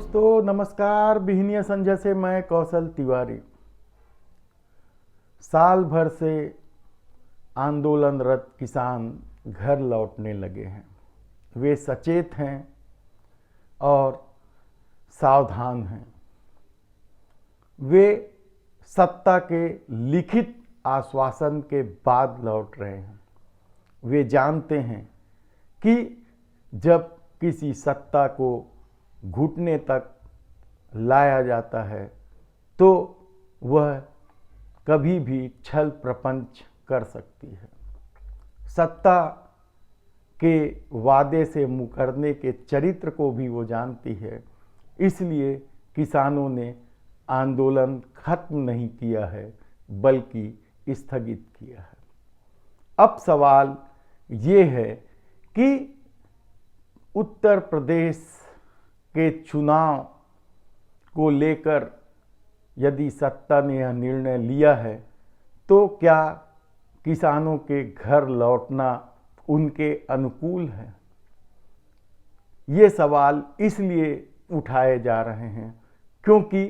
दोस्तों नमस्कार। बिहनिया संजय से मैं कौशल तिवारी। साल भर से आंदोलनरत किसान घर लौटने लगे हैं। वे सचेत हैं और सावधान हैं। वे सत्ता के लिखित आश्वासन के बाद लौट रहे हैं। वे जानते हैं कि जब किसी सत्ता को घुटने तक लाया जाता है तो वह कभी भी छल प्रपंच कर सकती है। सत्ता के वादे से मुकरने के चरित्र को भी वो जानती है। इसलिए किसानों ने आंदोलन खत्म नहीं किया है बल्कि स्थगित किया है। अब सवाल ये है कि उत्तर प्रदेश के चुनाव को लेकर यदि सत्ता ने यह निर्णय लिया है तो क्या किसानों के घर लौटना उनके अनुकूल है? ये सवाल इसलिए उठाए जा रहे हैं क्योंकि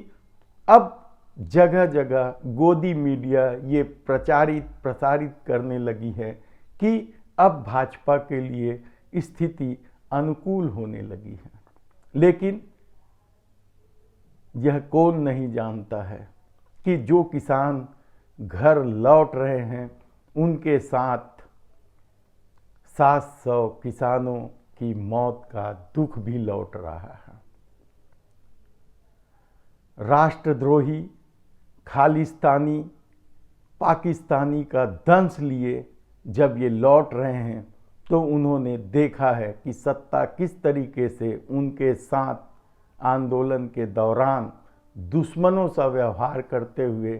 अब जगह जगह गोदी मीडिया ये प्रसारित करने लगी है कि अब भाजपा के लिए स्थिति अनुकूल होने लगी है। लेकिन यह कौन नहीं जानता है कि जो किसान घर लौट रहे हैं उनके साथ 700 किसानों की मौत का दुख भी लौट रहा है। राष्ट्रद्रोही खालिस्तानी पाकिस्तानी का दंश लिए जब ये लौट रहे हैं तो उन्होंने देखा है कि सत्ता किस तरीके से उनके साथ आंदोलन के दौरान दुश्मनों सा व्यवहार करते हुए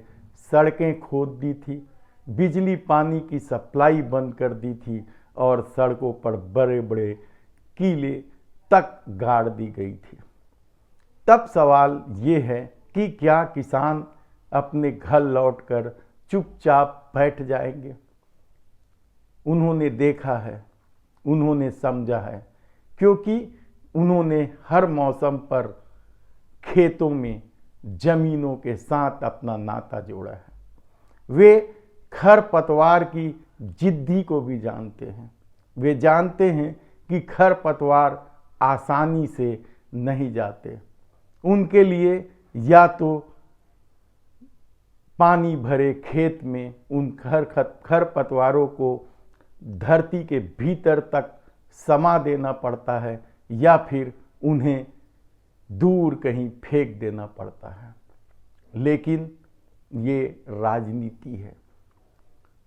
सड़कें खोद दी थी, बिजली पानी की सप्लाई बंद कर दी थी और सड़कों पर बड़े बड़े कीले तक गाड़ दी गई थी। तब सवाल ये है कि क्या किसान अपने घर लौटकर चुपचाप बैठ जाएंगे? उन्होंने देखा है, उन्होंने समझा है, क्योंकि उन्होंने हर मौसम पर खेतों में जमीनों के साथ अपना नाता जोड़ा है। वे खरपतवार की जिद्दी को भी जानते हैं। वे जानते हैं कि खरपतवार आसानी से नहीं जाते। उनके लिए या तो पानी भरे खेत में उन खरपतवारों को धरती के भीतर तक समा देना पड़ता है या फिर उन्हें दूर कहीं फेंक देना पड़ता है। लेकिन ये राजनीति है।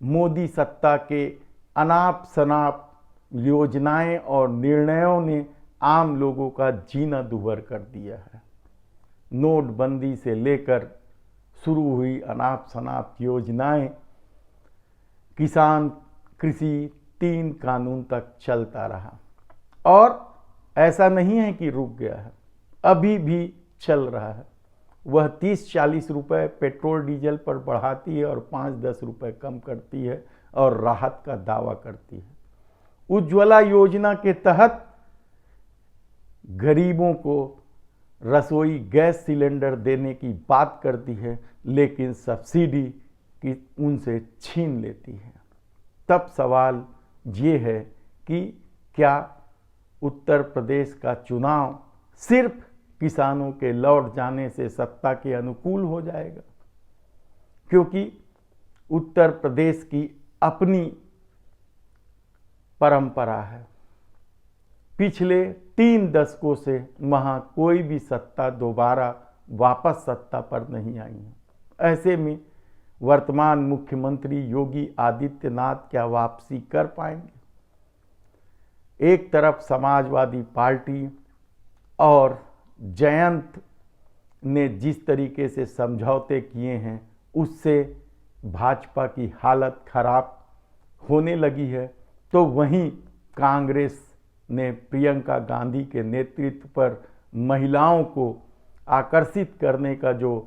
मोदी सत्ता के अनाप शनाप योजनाएं और निर्णयों ने आम लोगों का जीना दुभर कर दिया है। नोटबंदी से लेकर शुरू हुई अनाप शनाप योजनाएं, किसान कृषि 3 कानून तक चलता रहा और ऐसा नहीं है कि रुक गया है, अभी भी चल रहा है। वह 30-40 रुपए पेट्रोल डीजल पर बढ़ाती है और 5-10 रुपए कम करती है और राहत का दावा करती है। उज्ज्वला योजना के तहत गरीबों को रसोई गैस सिलेंडर देने की बात करती है लेकिन सब्सिडी की उनसे छीन लेती है। तब सवाल ये है कि क्या उत्तर प्रदेश का चुनाव सिर्फ किसानों के लौट जाने से सत्ता के अनुकूल हो जाएगा? क्योंकि उत्तर प्रदेश की अपनी परंपरा है। पिछले 3 दशकों से वहाँ कोई भी सत्ता दोबारा वापस सत्ता पर नहीं आई है। ऐसे में वर्तमान मुख्यमंत्री योगी आदित्यनाथ क्या वापसी कर पाएंगे? एक तरफ समाजवादी पार्टी और जयंत ने जिस तरीके से समझौते किए हैं उससे भाजपा की हालत खराब होने लगी है, तो वहीं कांग्रेस ने प्रियंका गांधी के नेतृत्व पर महिलाओं को आकर्षित करने का जो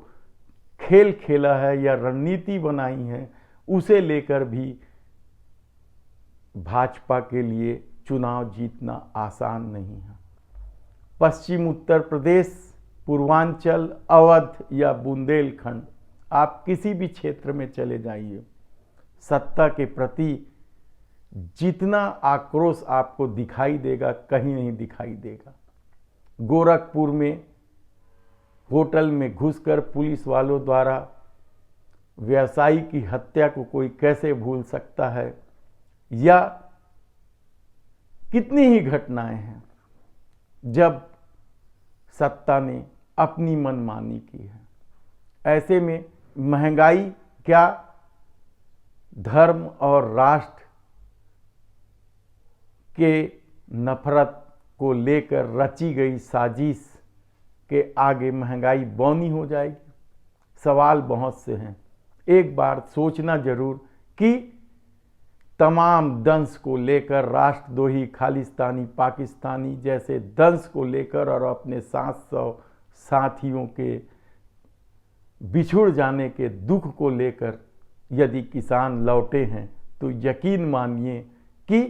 खेल खेला है या रणनीति बनाई है उसे लेकर भी भाजपा के लिए चुनाव जीतना आसान नहीं है। पश्चिम उत्तर प्रदेश पूर्वांचल, अवध या बुंदेलखंड, आप किसी भी क्षेत्र में चले जाइए, सत्ता के प्रति जितना आक्रोश आपको दिखाई देगा कहीं नहीं दिखाई देगा। गोरखपुर में होटल में घुसकर पुलिस वालों द्वारा व्यवसायी की हत्या को कोई कैसे भूल सकता है, या कितनी ही घटनाएं हैं जब सत्ता ने अपनी मनमानी की है। ऐसे में महंगाई क्या, धर्म और राष्ट्र के नफरत को लेकर रची गई साजिश के आगे महंगाई बौनी हो जाएगी। सवाल बहुत से हैं। एक बार सोचना जरूर कि तमाम दंश को लेकर, राष्ट्रद्रोही, खालिस्तानी, पाकिस्तानी जैसे दंश को लेकर और अपने 700 साथियों के बिछुड़ जाने के दुख को लेकर यदि किसान लौटे हैं तो यकीन मानिए कि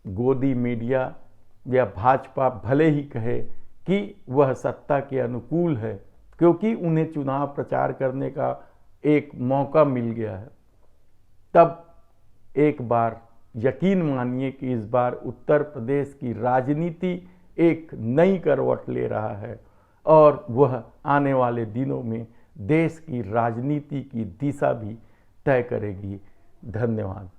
गोदी मीडिया या भाजपा भले ही कहे कि वह सत्ता के अनुकूल है, क्योंकि उन्हें चुनाव प्रचार करने का एक मौका मिल गया है, तब एक बार यकीन मानिए कि इस बार उत्तर प्रदेश की राजनीति एक नई करवट ले रहा है और वह आने वाले दिनों में देश की राजनीति की दिशा भी तय करेगी। धन्यवाद।